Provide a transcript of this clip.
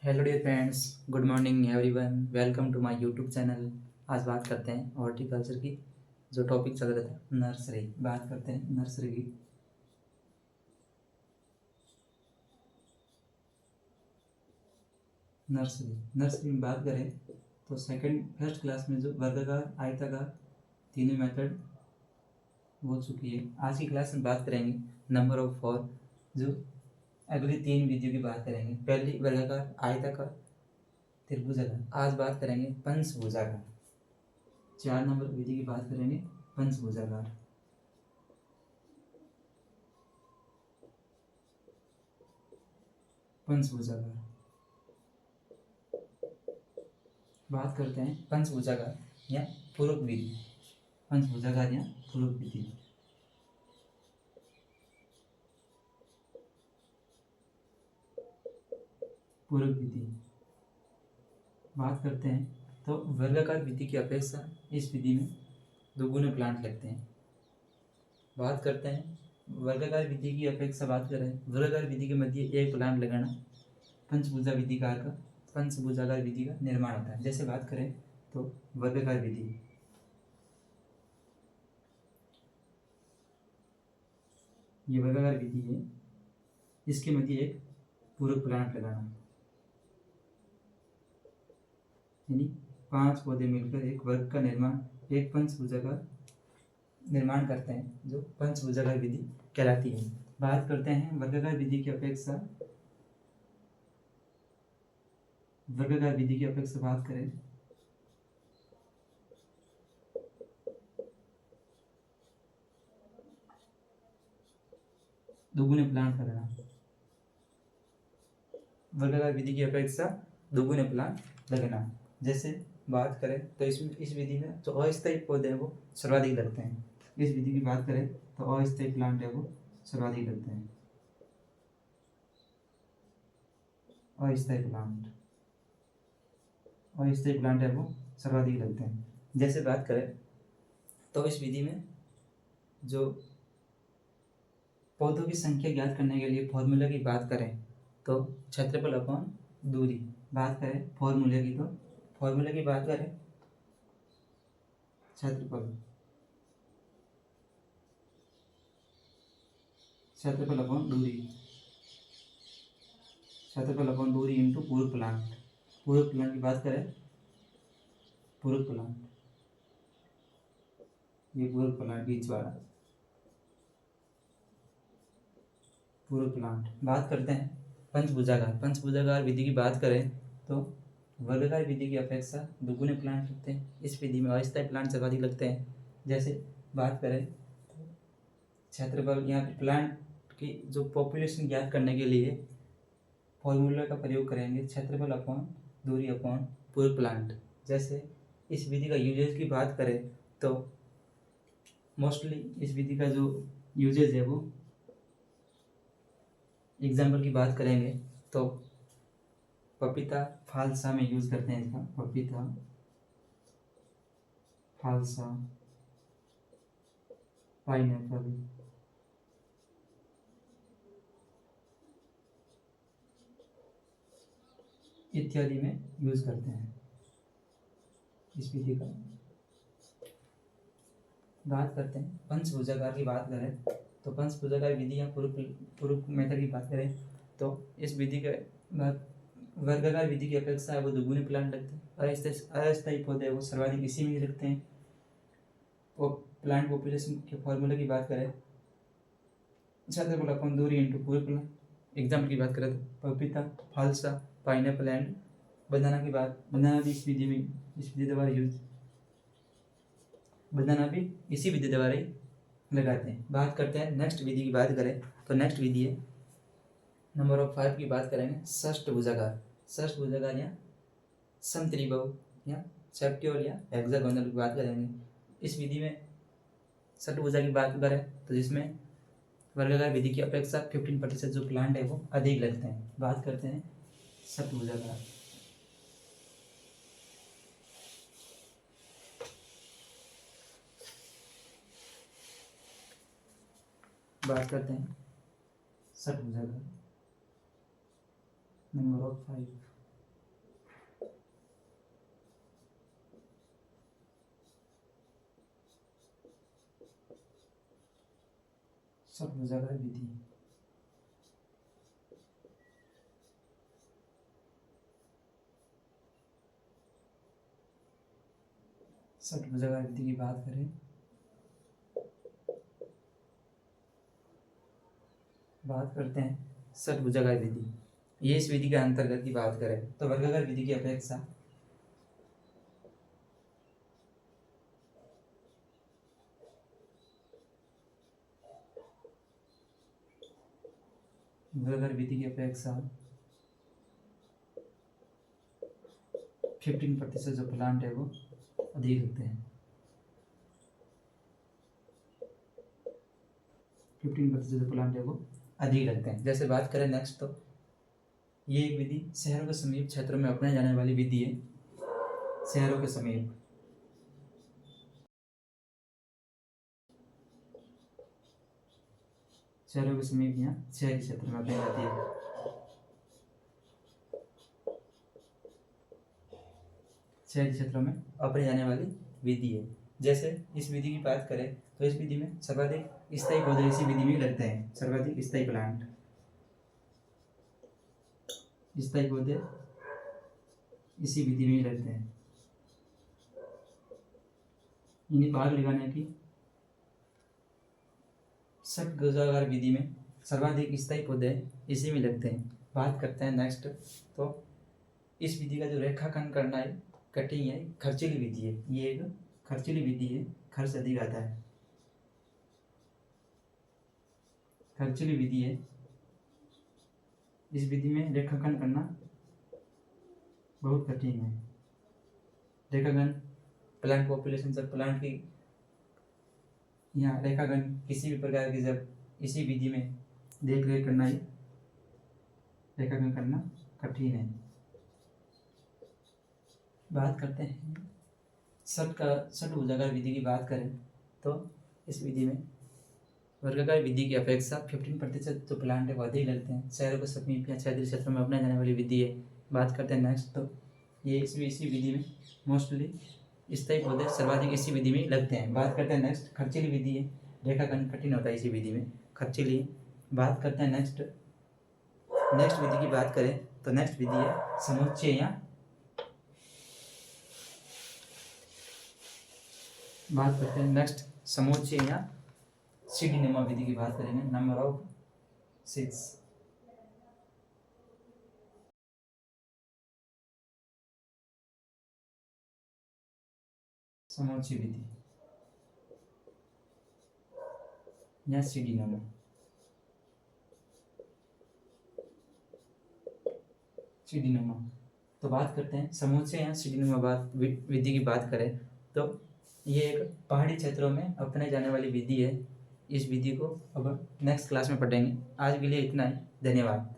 Hello dear friends, good morning everyone. Welcome to my YouTube channel. आज बात करते हैं हॉर्टिकल्चर की। जो टॉपिक चल रहा था नर्सरी, बात करते हैं नर्सरी की। नर्सरी में बात करें तो फर्स्ट क्लास में जो वर्गाकार आयताकार तीनों मेथड हो चुकी है। आज की क्लास में बात करेंगे नंबर ऑफ फोर, जो अगली तीन विधियों की बात करेंगे। पहली वर्गाकार आयताकार त्रिभुजाकार। आज बात करेंगे पंचभुजाकार। 4 नंबर विधि की बात करेंगे पंचभुजाकार। पंचभुजाकार बात करते हैं पंचभुजाकार या पूरक विधि। पंचभुजाकार या पूरक विधि। पूरक विधि बात करते हैं तो वर्गाकार विधि की अपेक्षा इस विधि में दोगुने प्लांट लगते हैं। बात करते हैं वर्गाकार विधि की अपेक्षा बात करें वर्गाकार विधि के मध्य एक प्लांट लगाना पंचभुजा विधिकार का पंचभुजाकार विधि का निर्माण होता है। जैसे बात करें तो वर्गाकार विधि, ये वर्गाकार विधि है, इसके मध्य एक पूरक प्लांट लगाना, यानी 5 पौधे मिलकर एक वर्ग का निर्माण, एक पंचभुजा का निर्माण करते हैं, जो पंचभुजाकार विधि कहलाती है। बात करते हैं वर्गाकार विधि की अपेक्षा बात करें दोगुने प्लांट लगाना। वर्गाकार विधि की अपेक्षा दोगुने प्लांट लगना। जैसे बात करें तो इस विधि में जो अस्थायी पौधे हैं वो सर्वाधिक लगते हैं। इस विधि की बात करें तो अस्थायी प्लांट है वो सर्वाधिक लगते हैं। अस्थायी प्लांट है वो सर्वाधिक लगते हैं। जैसे बात करें तो इस विधि में जो पौधों की संख्या ज्ञात करने के लिए फॉर्मूला की बात करें तो क्षेत्रफल अपॉन दूरी। बात करें फॉर्मूले की तो फॉर्मूले की बात करें क्षेत्रफल अपॉन दूरी इंटू पूरक प्लांट। पूरक प्लांट की बात करें पूरक प्लांट, ये पूरक प्लांट बीच वाला पूरक प्लांट। बात करते हैं पंचभुजाकार विधि की बात करें तो वर्गाकार विधि की अपेक्षा दोगुने प्लांट लगते हैं। इस विधि में अस्थायी प्लांट सर्वाधिक लगते हैं। जैसे बात करें क्षेत्रफल, यहाँ पे प्लांट की जो पॉपुलेशन ज्ञात करने के लिए फॉर्मूला का प्रयोग करेंगे क्षेत्रफल अपॉन दूरी अपॉन पूरक प्लांट। जैसे इस विधि का यूजेज की बात करें तो मोस्टली इस विधि का जो यूजेज है वो एग्जाम्पल की बात करेंगे तो पपीता फालसा में यूज करते हैं इसका। पपीता फालसा, पाइनएप्पल, इत्यादि में यूज करते हैं इस विधि का। बात करते हैं पंचभुजाकार की बात करें तो पंचभुजाकार विधि या पूरक मेथड की बात करें तो इस विधि के वर्गाकार विधि की अपेक्षा है वो दोगुने प्लांट लगते हैं। अस्थायी पौधे वो सर्वाधिक इसी में लगते हैं। वो प्लांट पॉपुलेशन के फॉर्मूले की बात करें क्षेत्रफल अपॉन दूरी इंटू पूरक प्लांट। एग्जाम्पल की बात करें तो पपीता फालसा पाइनएप्पल एंड बनाना की बात, बनाना भी इस विधि द्वारा यूज, बनाना भी इसी विधि द्वारा ही लगाते हैं। बात करते हैं नेक्स्ट विधि की बात करें तो नेक्स्ट विधि है नंबर ऑफ 5 की बात करेंगे षष्ठभुजाकार या समत्रिभुज या सेप्टियोल या हेक्सागोनल की बात करेंगे। इस विधि में षष्ठभुजा की बात करें तो जिसमें वर्गाकार विधि की अपेक्षा 15% जो प्लांट है वो अधिक लगते हैं। बात करते हैं षष्ठभुजाकार। बात करते हैं षष्ठभुजाकार नंबर ऑफ 5। षटभुजाकार विधि। षटभुजाकार विधि की बात करें, बात करते हैं षटभुजाकार विधि। ये इस विधि के अंतर्गत की बात करें तो वर्गाकार विधि की अपेक्षा वर्गाकार विधि की अपेक्षा 15% जो प्लांट है वो अधिक होते हैं। 15% जो प्लांट है वो अधिक लगते हैं। जैसे बात करें नेक्स्ट, तो ये एक विधि शहरों के समीप क्षेत्रों में अपनाई जाने वाली विधि है। शहरों के समीप, शहरों के समीप या शहरी क्षेत्र में अपनाई जाती है। शहरी क्षेत्रों में अपनाई जाने वाली विधि है। जैसे इस विधि की बात करें तो इस विधि में सर्वाधिक स्थायी पौधे इसी विधि में लगते हैं। सर्वाधिक स्थायी प्लांट, स्थायी पौधे इसी विधि में ही लगते हैं। इन्हें भाग लगाने की षटभुजाकार विधि में सर्वाधिक स्थायी पौधे इसी में लगते हैं। बात करते हैं नेक्स्ट, तो इस विधि का जो रेखांकन करना है कठिन है, खर्चीली विधि है। ये एक खर्चीली विधि है, खर्च अधिक आता है। खर्चीली विधि है, इस विधि में रेखांकन करना बहुत कठिन है। रेखांकन प्लांट पॉपुलेशन, जब प्लांट की यहाँ रेखांकन किसी भी प्रकार की जब इसी विधि में देख रेख करना ही रेखांकन करना कठिन है। बात करते हैं षटभुजाकार विधि की बात करें तो इस विधि में वर्गाकार विधि की अपेक्षा 15% जो प्लांट है वो अधिक लगते हैं। शहरों के समीप या क्षेत्रीय क्षेत्रों में अपनाई जाने वाली विधि है। बात करते हैं नेक्स्ट, तो ये इसी विधि में मोस्टली स्थायी पौधे सर्वाधिक इसी विधि में लगते हैं। बात करते हैं नेक्स्ट, खर्चीली विधि है, रेखांकन कठिन होता है इसी विधि में, खर्चीली। बात करते हैं नेक्स्ट विधि की बात करें तो नेक्स्ट विधि है समुच्चय या बात करते हैं नेक्स्ट समुच्चय या सीढ़ीनुमा विधि की बात करेंगे। नंबर ऑफ 6, समुच्चय विधि या सीढ़ीनुमा। सीढ़ीनुमा, तो बात करते हैं समुच्चय या सीढ़ीनुमा विधि की बात करें तो ये एक पहाड़ी क्षेत्रों में अपनाई जाने वाली विधि है। इस विधि को अब नेक्स्ट क्लास में पढ़ेंगे। आज के लिए इतना ही, धन्यवाद।